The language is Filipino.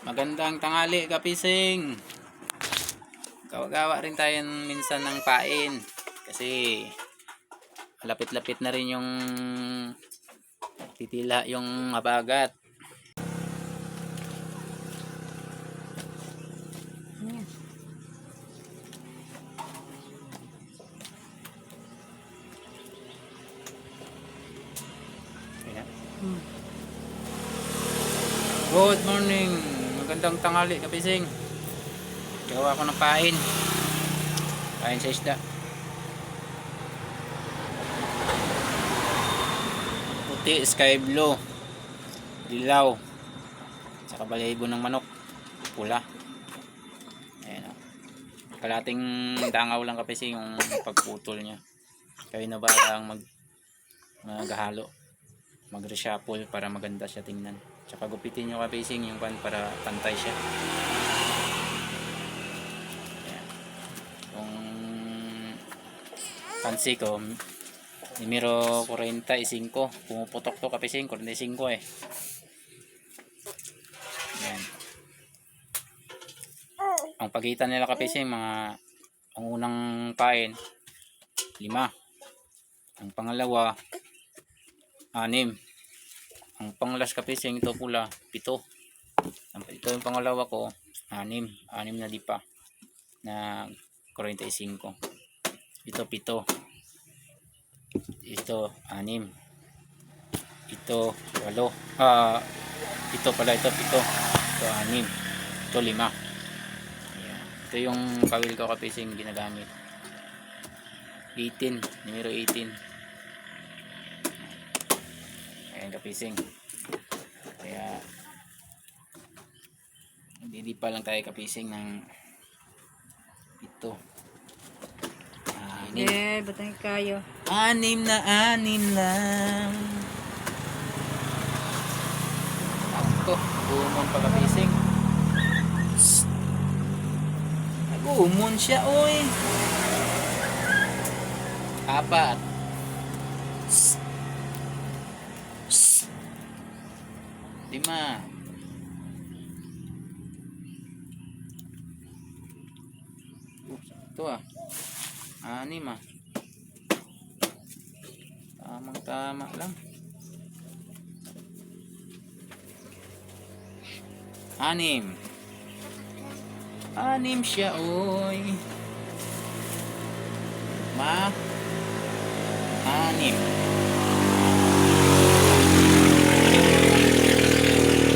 Magandang tanghali, kapising. Gawa-gawa rin tayo minsan ng pain kasi malapit-lapit na rin yung titila yung habagat. Good morning, magandang tanghali, kapising. Gawa ko ng pain sa isda. Puti, sky blue, dilaw, saka balahibo ng manok, pula. Ayan o. Kalating dangaw lang, kapising, yung pagputol nya. Kayo na ba ang maghalo, mag-reshuffle para maganda siya tingnan. Tsaka gupitin nyo, kapising, yung pan para pantay siya. Ayan. Yung pansi ko numero 45, pumuputok to, kapising, 45 eh. Ayan. Ang pagitan nila, kapising, ang unang pain 5, ang pangalawa 6, ang panglas, kapising, ito pula 7. Ito yung pangalawa ko 6 na lipa na 45. Ito 7, ito 6, ito 8, ito pala, ito 7, ito 6, ito 5. Ayan. Ito yung kawil ko, kapising, ginagamit 18, numero 18. Ayan, kapising. Kaya hindi pa lang tayo, kapising, ng ito. 6. Batang kayo. 6 na 6 lang. Ako, umon pa, kapising. Nag-umon siya, oy. 4. 5. Ito 6 Tamang-tama lang. 6 siya, oy. 6.